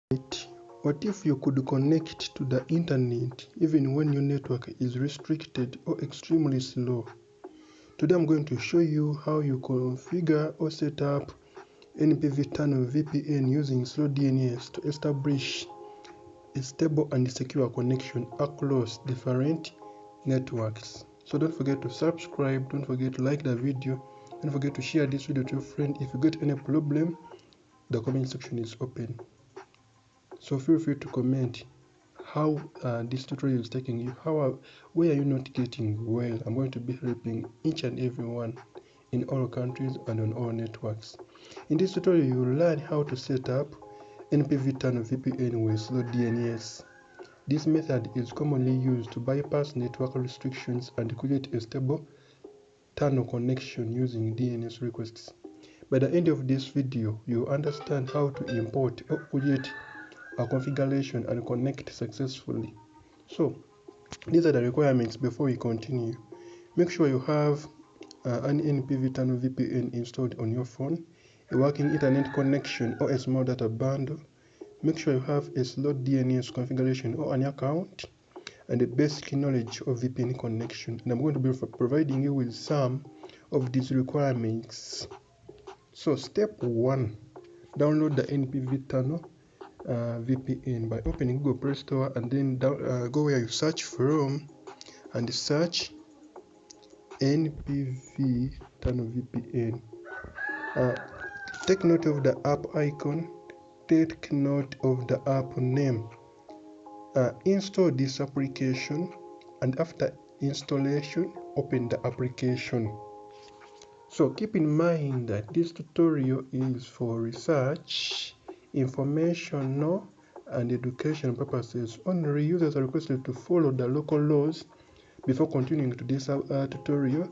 What if you could connect to the internet even when your network is restricted or extremely slow? Today I'm going to show you how you configure or set up NPV Tunnel VPN using Slow DNS to establish a stable and secure connection across different networks. So don't forget to subscribe, don't forget to like the video, don't forget to share this video to your friend. If you get any problem, the comment section is open. So feel free to comment how this tutorial is taking you, where are you not getting well. I'm going to be helping each and everyone in all countries and on all networks. In this tutorial, you will learn how to set up NPV Tunnel VPN with Slow DNS. This method is commonly used to bypass network restrictions and create a stable tunnel connection using DNS requests. By the end of this video, you will understand how to import or create a configuration and connect successfully. So these are the requirements before we continue. Make sure you have an NPV Tunnel VPN installed on your phone, a working internet connection or a small data bundle. Make sure you have a Slow DNS configuration or an account, and a basic knowledge of VPN connection. And I'm going to be providing you with some of these requirements. So step 1, download the NPV Tunnel VPN by opening Google Play Store and then go where you search from and search NPV Tunnel VPN. Take note of the app icon, take note of the app name. Install this application, and after installation, open the application. So keep in mind that this tutorial is for research, informational and education purposes. Only users are requested to follow the local laws before continuing to this tutorial.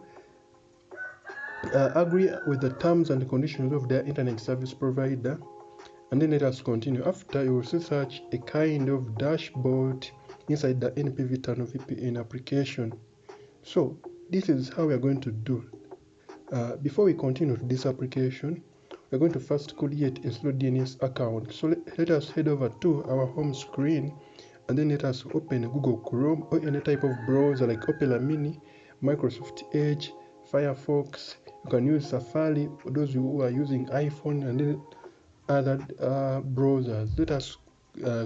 Agree with the terms and conditions of the internet service provider, and then let us continue. After, you will see such a kind of dashboard inside the NPV Tunnel VPN application. So this is how we are going to do. Before we continue to this application, we're going to first create a Slow DNS account. So let us head over to our home screen, and then let us open Google Chrome or any type of browser like Opera Mini, Microsoft Edge, Firefox. You can use Safari for those who are using iPhone, and then other browsers. Let us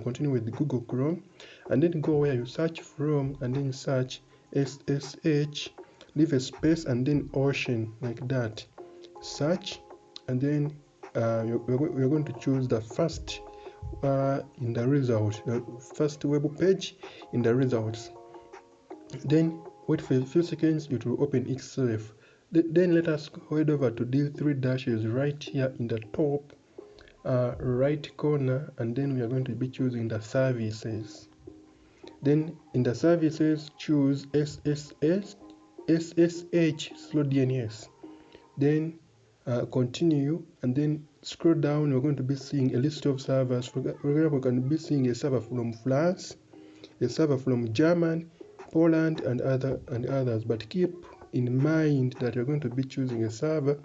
continue with Google Chrome, and then go where you search from, and then search SSH, leave a space, and then ocean, like that. Search, and then we're going to choose the first in the result, the first web page in the results. Then wait for a few seconds, it will open itself. Then let us head over to these 3 dashes right here in the top right corner, and then we are going to be choosing the services. Then in the services, choose SSH Slow DNS. Then continue, and then scroll down. We're going to be seeing a list of servers. For example, we can be seeing a server from France, a server from Germany, Poland, and others. But keep in mind that you're going to be choosing a server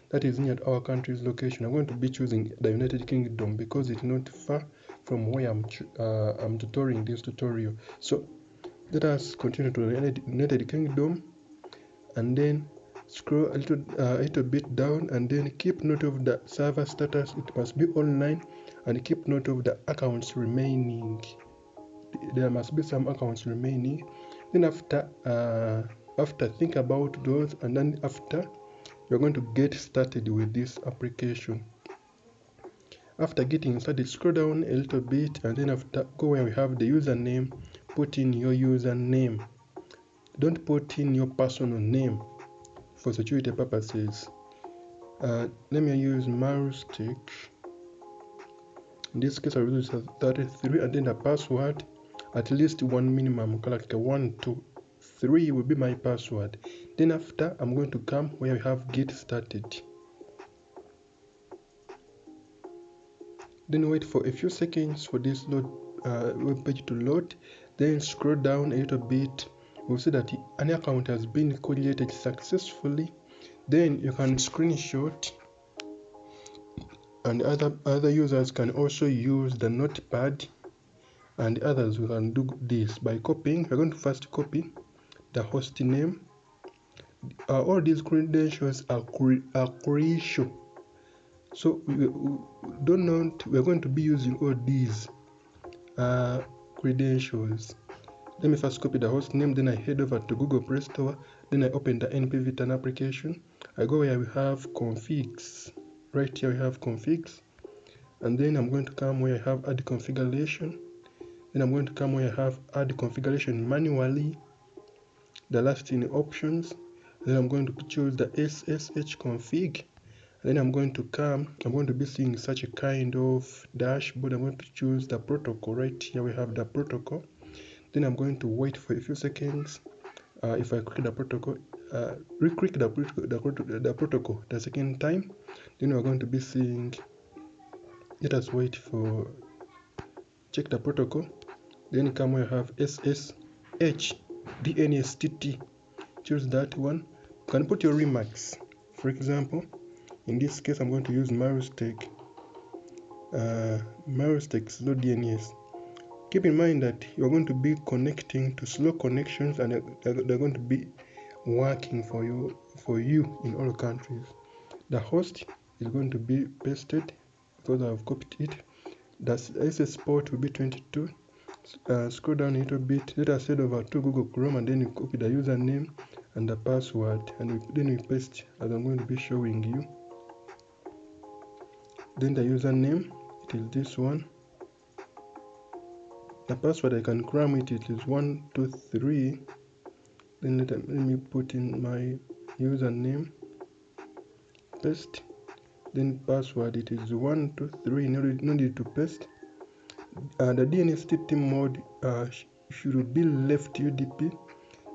that is near our country's location. I'm going to be choosing the United Kingdom because it's not far from where I'm tutoring this tutorial. So let us continue to the United Kingdom, and then scroll a little bit down, and then keep note of the server status. It must be online, and keep note of the accounts remaining. There must be some accounts remaining. Then after think about those, and then after, we're going to get started with this application. After getting started, scroll down a little bit, and then after, go where we have the username. Put in your username. Don't put in your personal name for security purposes. Let me use Marustic. In this case, I will use 33, and then the password, at least one minimum character, 1, 2, 3 will be my password. Then after, I'm going to come where we have get started. Then wait for a few seconds for this web page to load. Then scroll down a little bit. We'll see that an account has been created successfully. Then you can screenshot and other users can also use the notepad, and others who can do this by copying. We're going to first copy the host name. All these credentials are crucial, so we're going to be using all these credentials. Let me first copy the host name, then I head over to Google Play Store, then I open the NPV Tunnel application. I go where we have configs. Right here we have configs, and then I'm going to come where I have add configuration. Then I'm going to come where I have add configuration manually, the last in options. Then I'm going to choose the SSH config. And then I'm going to be seeing such a kind of dashboard. I'm going to choose the protocol. Right here we have the protocol. Then I'm going to wait for a few seconds. If I click the protocol, re-click the protocol the second time, then we're going to be seeing, let us wait for, check the protocol, then come where I have SSH DNS. Choose that one. You can put your remarks. For example, in this case, I'm going to use Marustech Slow DNS. Keep in mind that you're going to be connecting to slow connections, and they're going to be working for you in all countries. The host is going to be pasted because I've copied it. The SS port will be 22. Scroll down a little bit. Let us head over to Google Chrome, and then you copy the username and the password, and then we paste as I'm going to be showing you. Then the username, it is this one. The password, I can cram it, it is 123. Then let me put in my username, paste. Then password, it is 123. No need to paste. The DNS mode should be left UDP.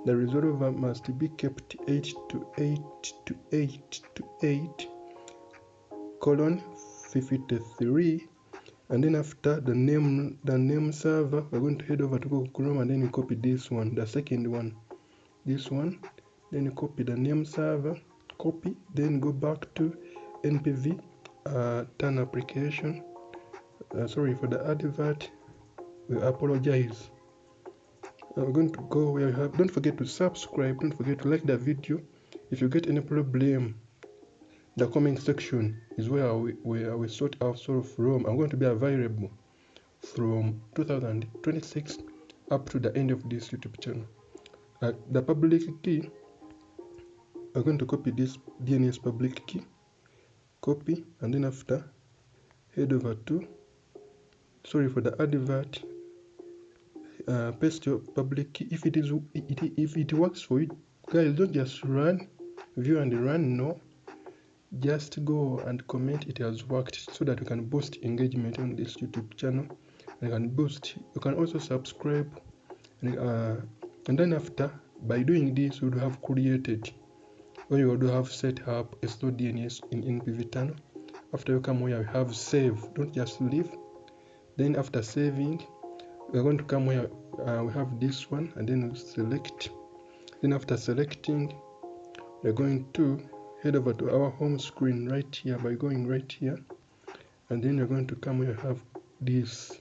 The resolver must be kept 828.8.8:53. And then after the name server, we're going to head over to Google Chrome, and then you copy this one, the second one, this one. Then you copy the name server, copy, then go back to NPV Tunnel application. Sorry for the advert, we apologize. We're going to go where you have, don't forget to subscribe, don't forget to like the video. If you get any problem, the comment section is where we sort out from. I'm going to be available from 2026 up to the end of this YouTube channel. The public key, we're going to copy this DNS public key, copy, and then after head over to, sorry for the advert, paste your public key. If it works for you guys, don't just view and run. No, just go and comment it has worked, so that you can boost engagement on this YouTube channel. You can also subscribe, and then after, by doing this, you would have created, or you would have set up a Slow DNS in NPV Tunnel. After you come where you have save, don't just leave. Then after saving, we're going to come where we have this one, and then we'll select. Then after selecting, we're going to head over to our home screen right here by going right here, and then we're going to come where we have this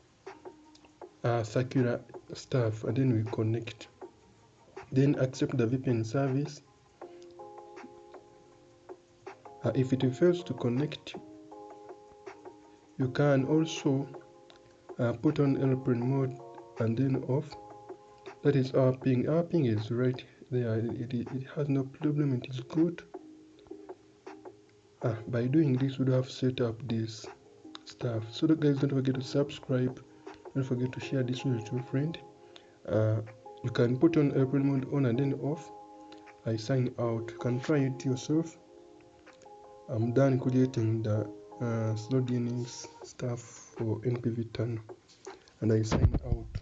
circular stuff, and then we connect. Then accept the VPN service. If it fails to connect, you can also put on airplane mode and then off. That is our ping. Our ping is right there. It has no problem. It is good. By doing this, we would have set up this stuff. So guys, don't forget to subscribe. Don't forget to share this with your friend. You can put on airplane mode on and then off. I sign out. You can try it yourself. I'm done creating the Slow DNS stuff for NPV Tunnel, and I sign out.